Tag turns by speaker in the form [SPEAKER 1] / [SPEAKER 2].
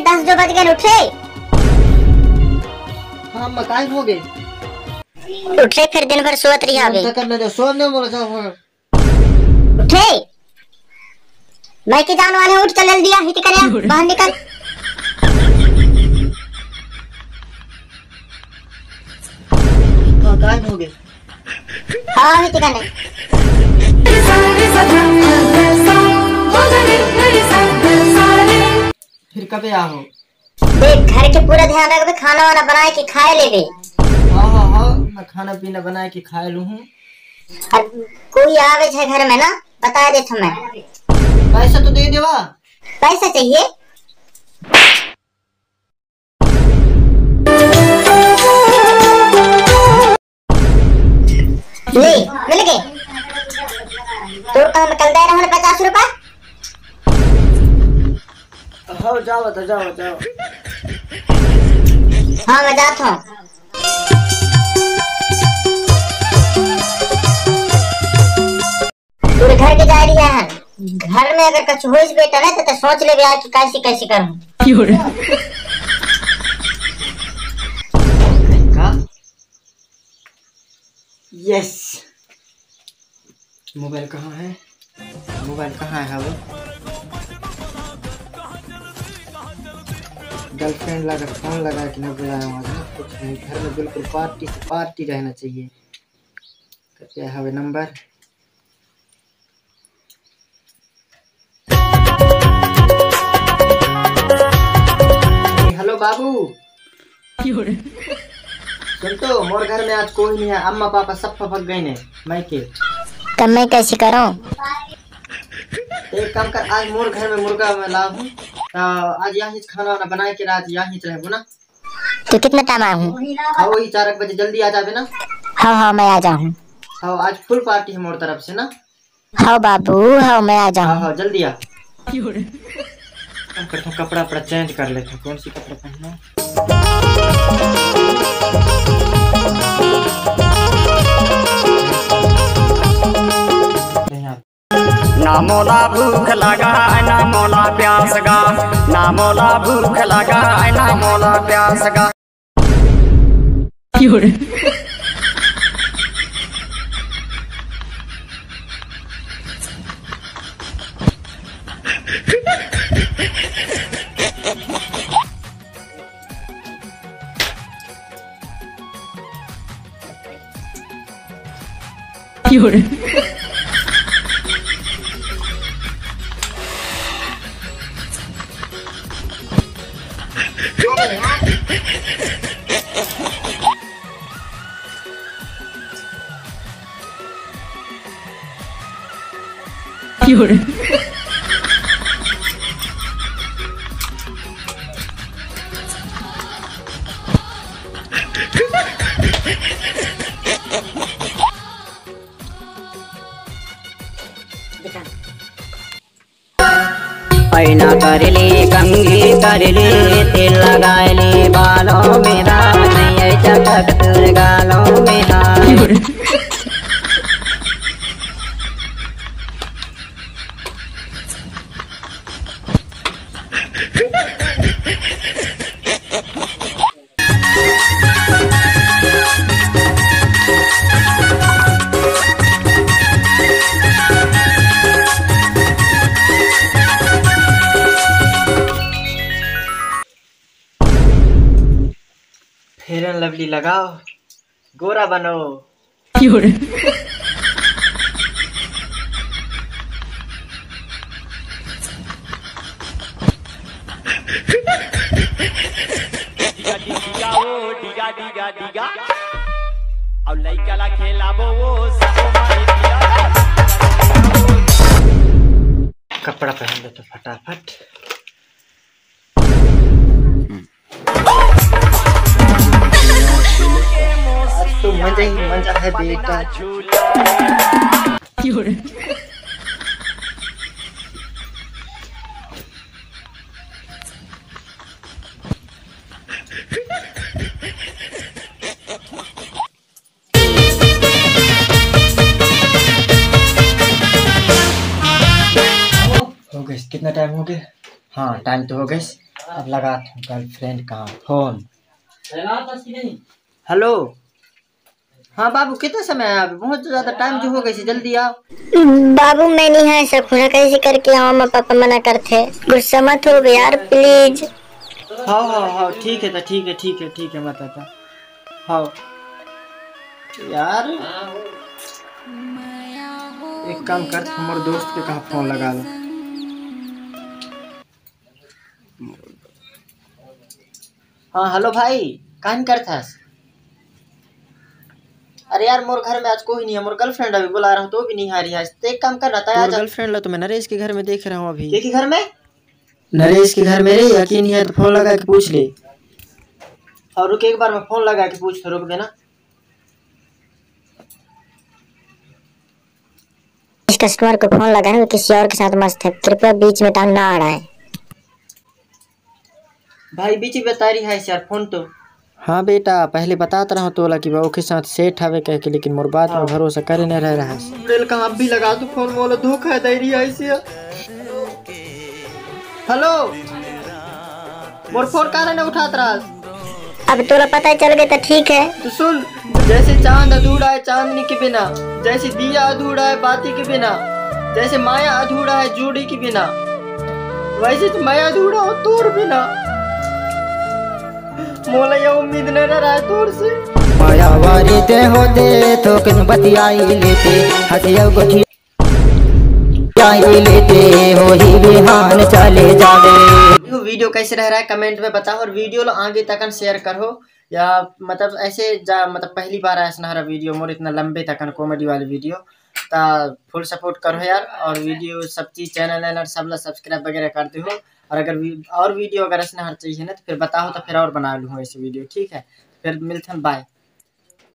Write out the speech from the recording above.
[SPEAKER 1] 10 जो बज गए, उठे।
[SPEAKER 2] हाँ मकान हो गए।
[SPEAKER 1] उठे फिर दिन भर सोत रही आगे।
[SPEAKER 2] करने दो, सोने बोला जाओ।
[SPEAKER 1] उठे, मैं के जान वाले, उठ चल जल्दी, हिट करे बाहर निकल।
[SPEAKER 2] मकान हो गए।
[SPEAKER 1] हाँ हिट करे।
[SPEAKER 2] फिर कब आओ?
[SPEAKER 1] देख घर के पूरा ध्यान रख, खाना वाना बना के खाए ले।
[SPEAKER 2] हाँ मैं खाना पीना बना के खाए लू हूँ।
[SPEAKER 1] कोई आवे है घर में ना, बता दे तुम्हें।
[SPEAKER 2] पैसा तो दे देवा।
[SPEAKER 1] पैसा चाहिए? ले मिल गए तो हम कल दे रहे हैं 50 रुपए।
[SPEAKER 2] हाँ जाओ तो जाओ।
[SPEAKER 1] हाँ मैं जाता हूँ। पूरे घर के जा रही है। घर में अगर कुछ हो बेटा ना तो सोच ले यार कि कैसे करूँ।
[SPEAKER 2] यस। मोबाइल कहाँ है? वो गर्लफ्रेंड लगा फोन लगा के न बुलाया वहाँ कुछ नहीं। घर में बिल्कुल पार्टी रहना चाहिए। क्या है नंबर? हेलो बाबू, सुन तो मोर घर में आज कोई नहीं है। अम्मा पापा सब फक गए ने मैं के।
[SPEAKER 1] तब मैं कैसे करूं?
[SPEAKER 2] एक काम कर, आज मोर घर में मुर्गा मैं ला हूँ। आज यहाँ खाना वाना बना के रात यहाँ रहे ना।
[SPEAKER 1] तो कितना टाइम आया हूँ?
[SPEAKER 2] वही 4 बजे जल्दी आ जावे ना।
[SPEAKER 1] हाँ मैं आ जाऊँ।
[SPEAKER 2] हाँ आज फुल पार्टी है मोर तरफ से ना।
[SPEAKER 1] हाँ बाबू, हाँ मैं आ जाऊँ।
[SPEAKER 2] हाँ जल्दी आ। कपड़ा चेंज कर लेता। कौन सी कपड़ा पहनना?
[SPEAKER 3] ना मोला भूख लगा ना मोला प्यास गा, ना मोला भूख लगा ना मोला प्यास गा। ऐना कर ले कंघी कर ले, तेल लगा ले बालों में, नहीं चटक तुर गालों में।
[SPEAKER 2] फेयर एंड लवली लगाओ, गोरा बनो।
[SPEAKER 4] और लइका ला खेलाबो वो
[SPEAKER 2] कपड़ा पहन ले तो फटाफट। तो मजा ही मजा है बेटा। हो गए? कितना टाइम हो गया? हाँ टाइम तो हो गए। अब लगा गर्लफ्रेंड का फोन। हेलो, हाँ बाबू कितना समय है? अभी बहुत ज्यादा टाइम जो हो गई, जल्दी आओ।
[SPEAKER 1] बाबू मैं नहीं आ सकूँ, कैसे करके आओ? मम्मा पापा मना करते, गुस्सा मत हो यार प्लीज।
[SPEAKER 2] हाँ ठीक है, तो ठीक है मत आता। हाँ यार एक काम कर, हमारे दोस्त के कहाँ फोन लगा लो। हाँ हेलो भाई, कहाँ कर था? अरे यार मोर घर में आज कोई नहीं है, मोर गर्लफ्रेंड अभी बुला रहा हूँ तो भी नहीं आ रही है। तो एक काम कर रहा था, गर्लफ्रेंड ला तो मैं नरेश के घर में देख रहा हूँ अभी। के घर में? नरेश के घर में रे, यकीन है तो फोन लगा के पूछ ले। और रुक, एक बार मैं फोन लगा के पूछ, रुक देना।
[SPEAKER 1] इस कस्टमर को फोन लगाए, वो किसी और के साथ मस्त है, कृपया बीच में टांग ना अड़ाए।
[SPEAKER 2] भाई बीच में बता रही है यार फोन तो। हाँ बेटा, पहले बताता रहा तो कि वो के साथ सेट हवे कह के, लेकिन मोर बात में भरोसा करे नहीं रह रहा है। रेल का अब भी लगा दो फोन, बोलो धोखा दे रही है ऐसे। हेलो, मोर फोन काहे नहीं उठात रहा?
[SPEAKER 1] अब तोरा पता चल गया तो ठीक है।
[SPEAKER 2] तो सुन, जैसे चांद अधूरा है चांदनी के बिना, जैसे दिया अधूरा है बाती के बिना, जैसे माया अधूरा है जोड़ी के बिना, वैसे तो मैं अधूरा हूँ तोर बिना। मोला ये उम्मीद नहीं रहा है तोर से।
[SPEAKER 3] माया वारी ते होते तो किन बतियाई लेते, हथिया गुठी लेते हो ही बिहान चले जावे।
[SPEAKER 2] वीडियो कैसे रह रहा है कमेंट में बताओ, और वीडियो लो आगे तक शेयर करो, या मतलब ऐसे मतलब पहली बार ऐसा ना वीडियो मोर इतना लंबे तक कॉमेडी वाली वीडियो, ता फुल सपोर्ट करो यार। और वीडियो सब चीज चैनल सब सब्सक्राइब वगैरह करते हो। और अगर और वीडियो अगर ऐसा चाहिए ना तो फिर बताओ, तो फिर और बना लूँ ऐसे वीडियो, ठीक है? फिर मिलते हैं, बाय।